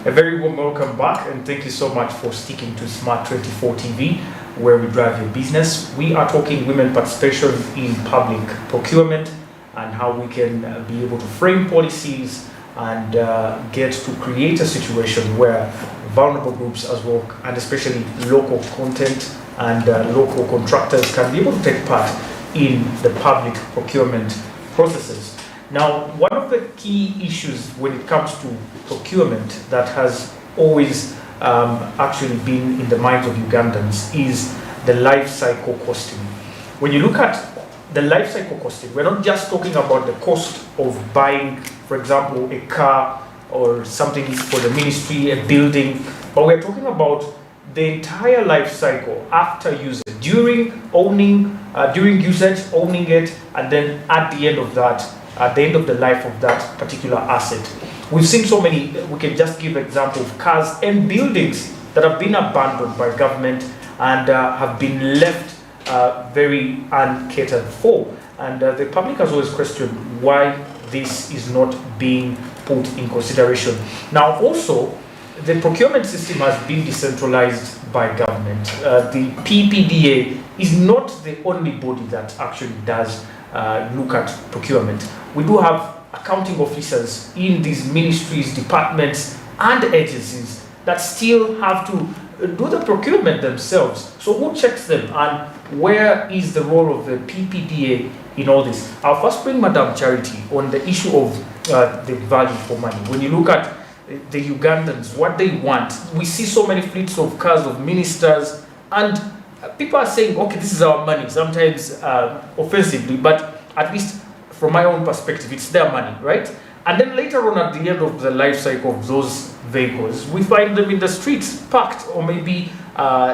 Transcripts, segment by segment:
A very warm welcome back, and thank you so much for sticking to Smart 24 TV, where we drive your business. We are talking women participation in public procurement and how we can be able to frame policies and get to create a situation where vulnerable groups as well, and especially local content and local contractors, can be able to take part in the public procurement processes. Now, one of the key issues when it comes to procurement that has always actually been in the minds of Ugandans is the life cycle costing. When you look at the life cycle costing, we're not just talking about the cost of buying, for example, a car or something for the ministry, a building, but we're talking about the entire life cycle after usage, during owning, during usage, owning it, and then at the end of that, at the end of the life of that particular asset. We've seen so many, we can just give example of cars and buildings that have been abandoned by government and have been left very uncatered for. And the public has always questioned why this is not being put in consideration. Now also, the procurement system has been decentralized by government. The PPDA is not the only body that actually does look at procurement. We do have accounting officers in these ministries, departments, and agencies that still have to do the procurement themselves. So who checks them, and where is the role of the PPDA in all this? I'll first bring Madam Charity on the issue of the value for money. When you look at the Ugandans, what they want, we see so many fleets of cars of ministers, and people are saying, okay, this is our money, sometimes offensively, but at least from my own perspective, it's their money, right? And then later on, at the end of the life cycle of those vehicles, we find them in the streets, parked, or maybe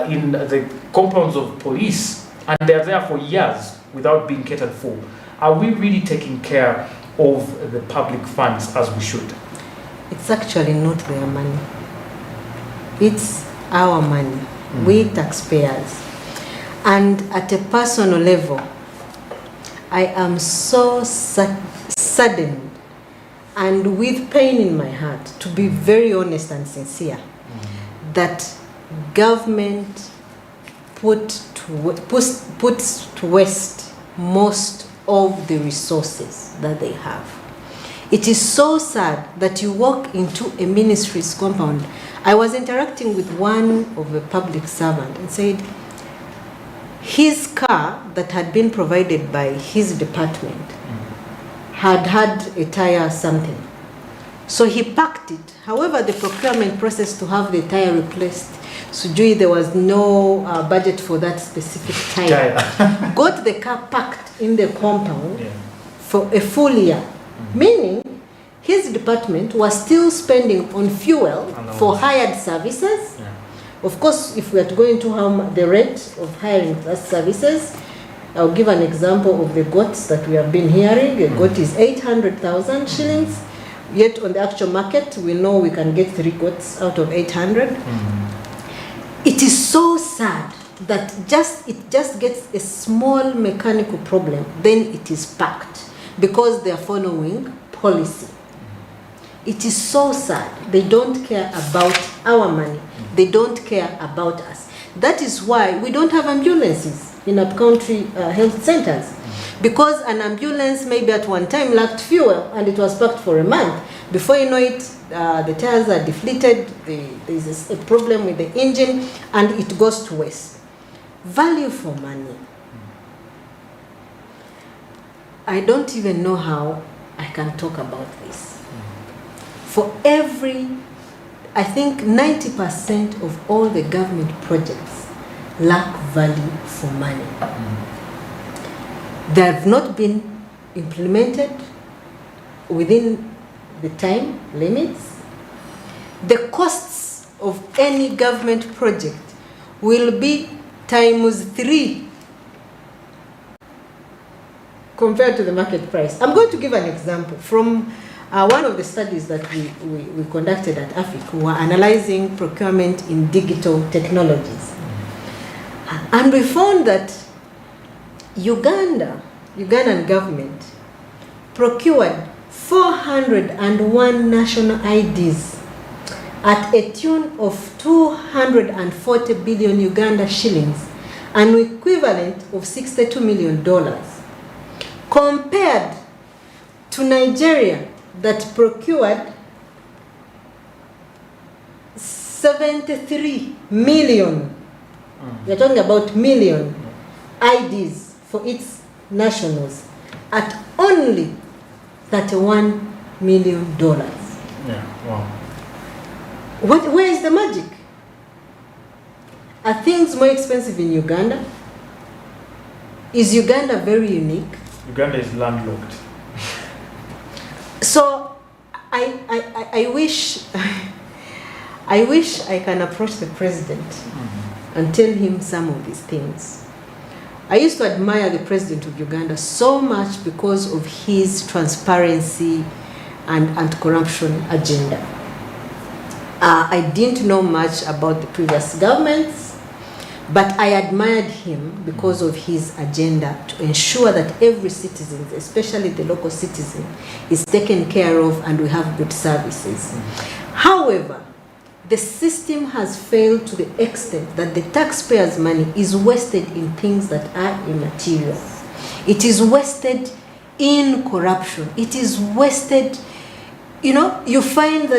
in the compounds of police, and they're there for years without being catered for. Are we really taking care of the public funds as we should? It's actually not their money. It's our money, we taxpayers. And at a personal level, I am so saddened and with pain in my heart, to be very honest and sincere, that government puts to waste most of the resources that they have. It is so sad that you walk into a ministry's compound. I was interacting with one of a public servant and said his car that had been provided by his department had a tire something. So he packed it. However, the procurement process to have the tire replaced, there was no budget for that specific tire. Got the car packed in the compound for a full year. Meaning, his department was still spending on fuel for hired services. Of course, if we are going to have the rate of hiring services, I'll give an example of the goats that we have been hearing. A goat is 800,000 shillings. Yet on the actual market, we know we can get 3 goats out of 800. It is so sad that it just gets a small mechanical problem, then it is packed, because they are following policy. It is so sad. They don't care about our money. They don't care about us. That is why we don't have ambulances in up-country health centers, because an ambulance maybe at one time lacked fuel and it was packed for a month. Before you know it, the tires are deflated, there's a problem with the engine, and it goes to waste. Value for money. I don't even know how I can talk about this. For I think 90% of all the government projects lack value for money. They have not been implemented within the time limits. The costs of any government project will be ×3 compared to the market price. I'm going to give an example from one of the studies that we conducted at AFIC. We were analyzing procurement in digital technologies. And we found that Ugandan government procured 401 national IDs at a tune of 240 billion Uganda shillings, an equivalent of $62 million, compared to Nigeria that procured 73 million, we're talking about million IDs for its nationals at only $31 million. Yeah, wow. Where is the magic? Are things more expensive in Uganda? Is Uganda very unique? Uganda is landlocked. So I wish I can approach the president and tell him some of these things. I used to admire the president of Uganda so much because of his transparency and anti-corruption agenda. I didn't know much about the previous governments, but I admired him because of his agenda to ensure that every citizen, especially the local citizen, is taken care of and we have good services. However, the system has failed to the extent that the taxpayers' money is wasted in things that are immaterial. It is wasted in corruption. It is wasted, you find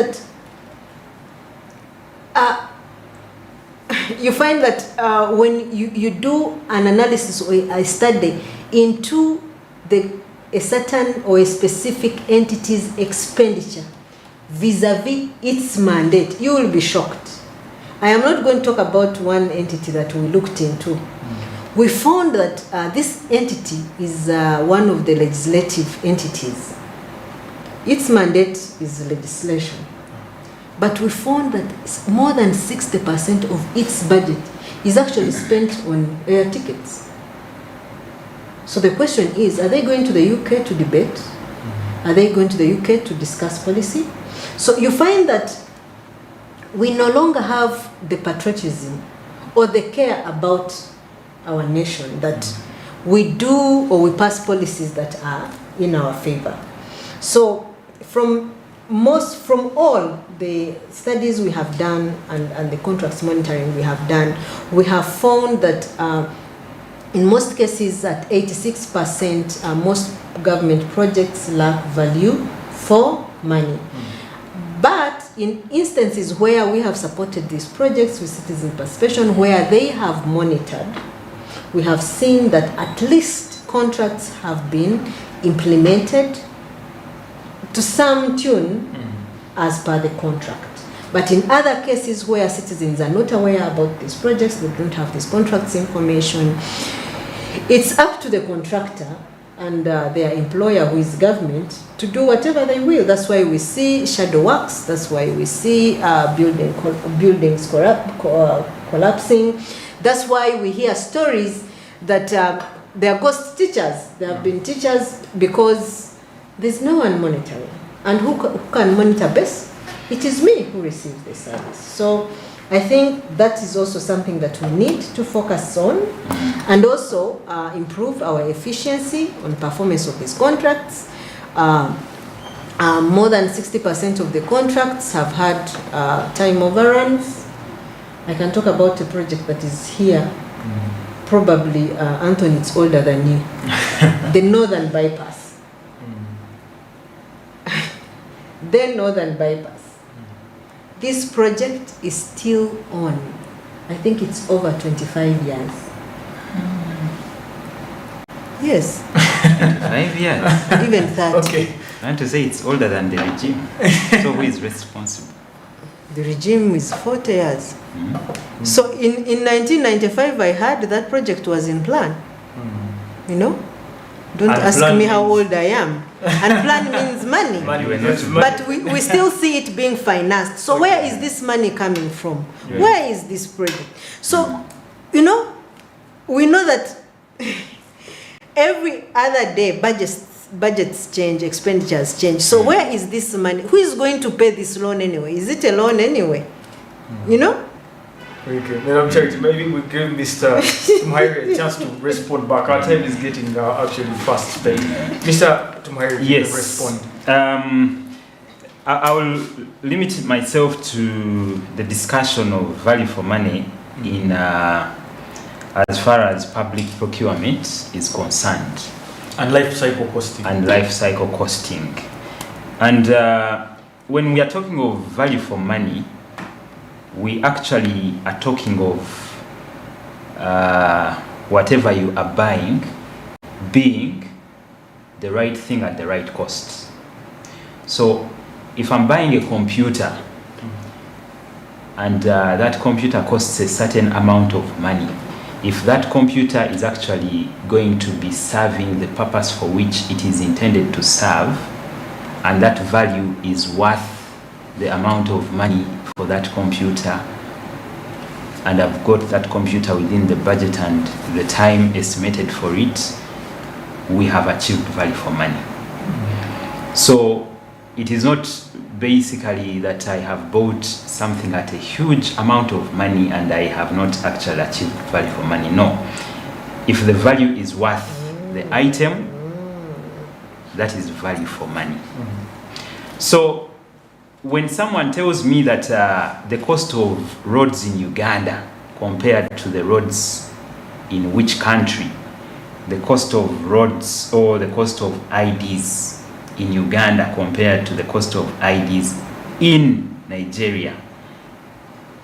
that when you do an analysis or a study into a certain or a specific entity's expenditure vis-a-vis its mandate, you will be shocked. I am not going to talk about one entity that we looked into. We found that this entity is one of the legislative entities. Its mandate is legislation. But we found that more than 60% of its budget is actually spent on air tickets. So the question is, are they going to the UK to debate? Are they going to the UK to discuss policy? So you find that we no longer have the patriotism or the care about our nation, that we do or we pass policies that are in our favor. So from all the studies we have done and the contracts monitoring we have done, we have found that in most cases at 86%, most government projects lack value for money. But in instances where we have supported these projects with citizen participation, where they have monitored, we have seen that at least contracts have been implemented to some tune as per the contract. But in other cases where citizens are not aware about these projects, they don't have this contracts information, it's up to the contractor and their employer, who is government, to do whatever they will. That's why we see shadow works. That's why we see buildings collapsing. That's why we hear stories that they are ghost teachers. There have been teachers because there's no one monitoring. And who can monitor best? It is me who receives the service. So I think that is also something that we need to focus on, and also improve our efficiency on performance of these contracts. More than 60% of the contracts have had time overruns. I can talk about a project that is here. Probably, Anthony, it's older than you. The Northern Bypass. The Northern Bypass. This project is still on. I think it's over 25 years. Yes. 5 years. Even 30. Okay. I want to say it's older than the regime. So who is responsible? The regime is 40 years. So in 1995, I heard that project was in plan. Don't And ask plan me how means- old I am. And plan means money. You were not- But we still see it being financed. So where is this money coming from? Yeah. Where is this project? So, we know that every other day budgets change, expenditures change. So where is this money? Who is going to pay this loan anyway? Is it a loan anyway? Very good. Madam Charity, maybe we give Mr. Tumhaire a chance to respond back. Our time is getting actually fast spent. Mr. Tumhaire, you Yes. can respond. I will limit myself to the discussion of value for money in as far as public procurement is concerned. And life cycle costing. And when we are talking of value for money, we actually are talking of whatever you are buying being the right thing at the right cost. So if I'm buying a computer and that computer costs a certain amount of money, if that computer is actually going to be serving the purpose for which it is intended to serve, and that value is worth the amount of money for that computer, and I've got that computer within the budget and the time estimated for it, we have achieved value for money. So it is not basically that I have bought something at a huge amount of money and I have not actually achieved value for money. No. If the value is worth the item, that is value for money. So when someone tells me that the cost of roads in Uganda compared to the roads in which country, the cost of roads or the cost of IDs in Uganda compared to the cost of IDs in Nigeria,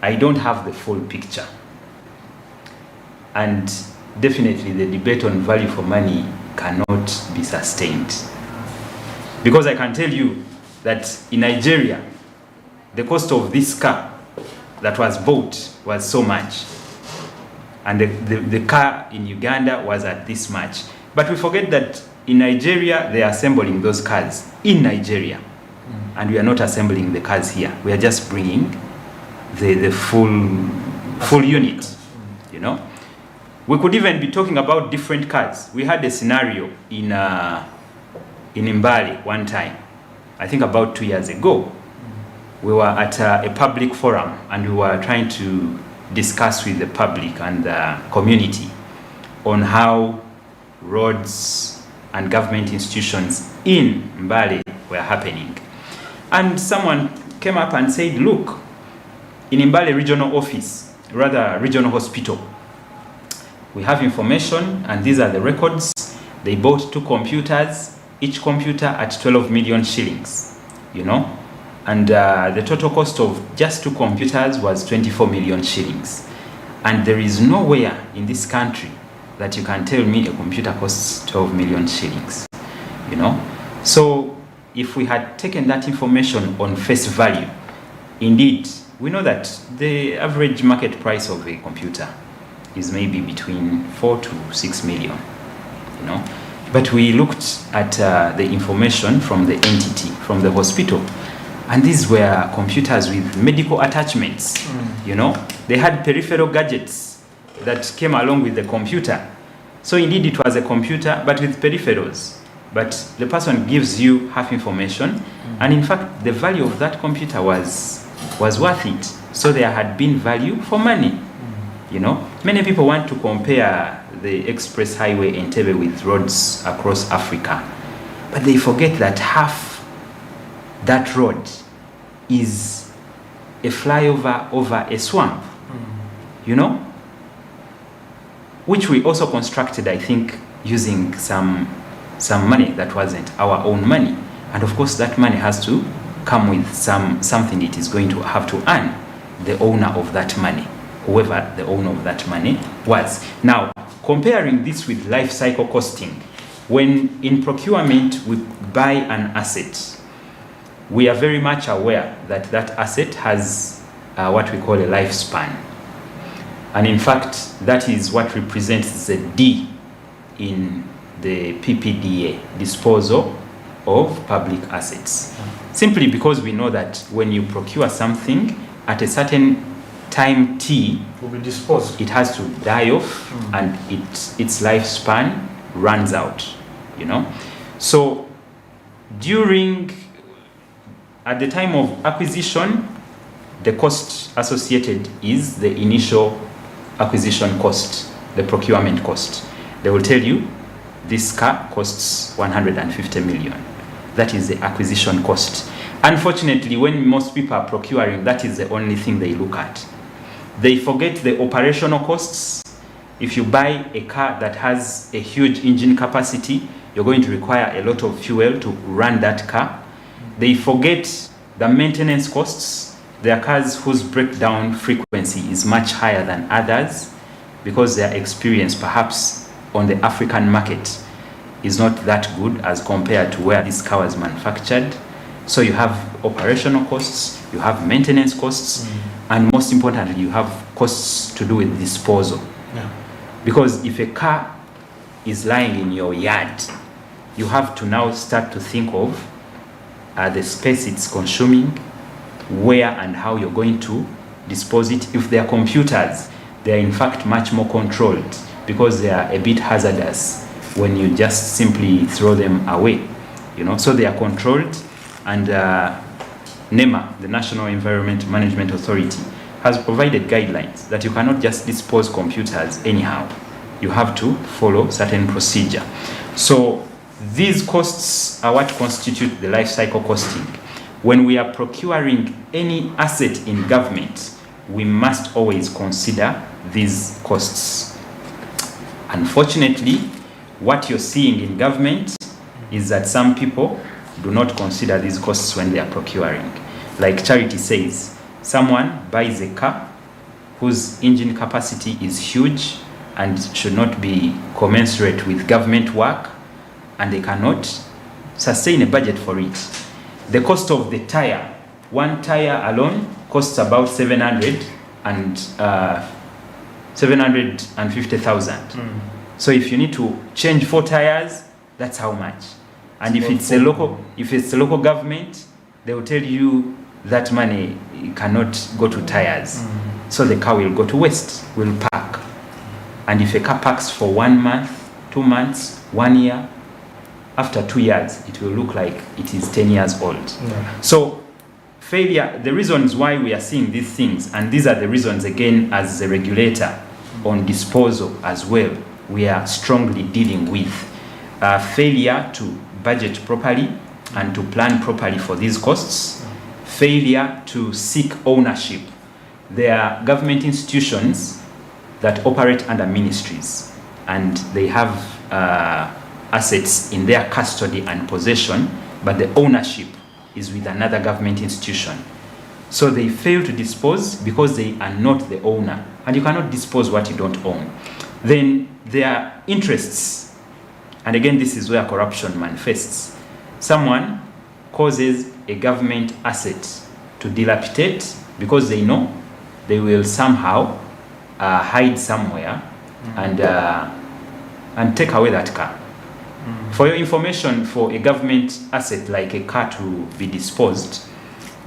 I don't have the full picture. And definitely the debate on value for money cannot be sustained. Because I can tell you that in Nigeria, the cost of this car that was bought was so much. And the car in Uganda was at this much. But we forget that in Nigeria, they are assembling those cars in Nigeria. And we are not assembling the cars here. We are just bringing the full unit, you know. We could even be talking about different cars. We had a scenario in Mbale one time, I think about 2 years ago. We were at a public forum and we were trying to discuss with the public and the community on how roads and government institutions in Mbale were happening. And someone came up and said, look, in Mbale regional office, rather regional hospital, we have information and these are the records. They bought 2 computers, each computer at 12 million shillings, you know, and the total cost of just 2 computers was 24 million shillings. And there is nowhere in this country that you can tell me a computer costs 12 million shillings, you know. So if we had taken that information on face value, indeed, we know that the average market price of a computer is maybe between 4 to 6 million, you know. But we looked at the information from the entity, from the hospital, and these were computers with medical attachments, you know. They had peripheral gadgets that came along with the computer. So indeed it was a computer, but with peripherals. But the person gives you half information, and in fact the value of that computer was worth it. So there had been value for money. You know, many people want to compare the express highway in Entebbe with roads across Africa, but they forget that half that road is a flyover over a swamp, you know, which we also constructed, I think, using some money that wasn't our own money. And of course that money has to come with something it is going to have to earn the owner of that money, whoever the owner of that money was. Now, comparing this with life cycle costing, when in procurement we buy an asset, we are very much aware that that asset has what we call a lifespan. And in fact, that is what represents the D in the PPDA, disposal of public assets. Simply because we know that when you procure something at a certain time T, will be disposed. It has to die off and its lifespan runs out, you know. So at the time of acquisition, the cost associated is the initial acquisition cost, the procurement cost. They will tell you this car costs 150 million. That is the acquisition cost. Unfortunately, when most people are procuring, that is the only thing they look at. They forget the operational costs. If you buy a car that has a huge engine capacity, you're going to require a lot of fuel to run that car. They forget the maintenance costs. There are cars whose breakdown frequency is much higher than others because their experience perhaps on the African market is not that good as compared to where this car was manufactured. So you have operational costs, you have maintenance costs, and most importantly, you have costs to do with disposal. Yeah. Because if a car is lying in your yard, you have to now start to think of the space it's consuming, where and how you're going to dispose it. If they are computers, they are in fact much more controlled because they are a bit hazardous when you just simply throw them away. So they are controlled, and NEMA, the National Environment Management Authority, has provided guidelines that you cannot just dispose computers anyhow. You have to follow certain procedure. So these costs are what constitute the life cycle costing. When we are procuring any asset in government, we must always consider these costs. Unfortunately, what you're seeing in government is that some people do not consider these costs when they are procuring. Like Charity says, someone buys a car whose engine capacity is huge and should not be commensurate with government work, and they cannot sustain a budget for it. The cost of the tire, one tire alone costs about 750,000. So if you need to change 4 tires, that's how much. And if it's a local government, they will tell you that money cannot go to tires. So the car will go to waste, will park. And if a car parks for 1 month, 2 months, 1 year, after 2 years, it will look like it is 10 years old. Yeah. So failure, the reasons why we are seeing these things, and these are the reasons, again, as a regulator on disposal as well, we are strongly dealing with failure to budget properly and to plan properly for these costs, failure to seek ownership. There are government institutions that operate under ministries, and they have assets in their custody and possession, but the ownership is with another government institution. So they fail to dispose because they are not the owner, and you cannot dispose what you don't own. Then their interests, and again, this is where corruption manifests. Someone causes a government asset to dilapidate because they know they will somehow hide somewhere and take away that car. For your information, for a government asset like a car to be disposed,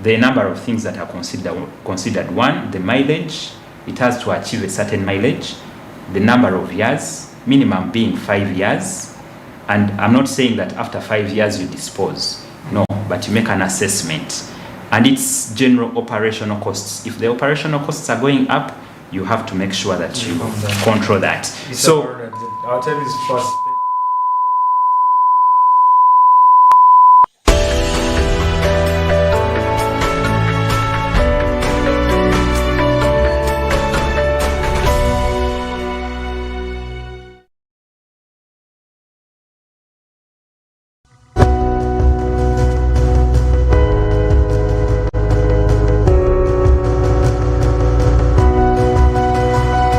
there are a number of things that are considered. One, the mileage. It has to achieve a certain mileage. The number of years, minimum being 5 years. And I'm not saying that after 5 years you dispose. No, but you make an assessment. And it's general operational costs. If the operational costs are going up, you have to make sure that you control that. So our time is fast.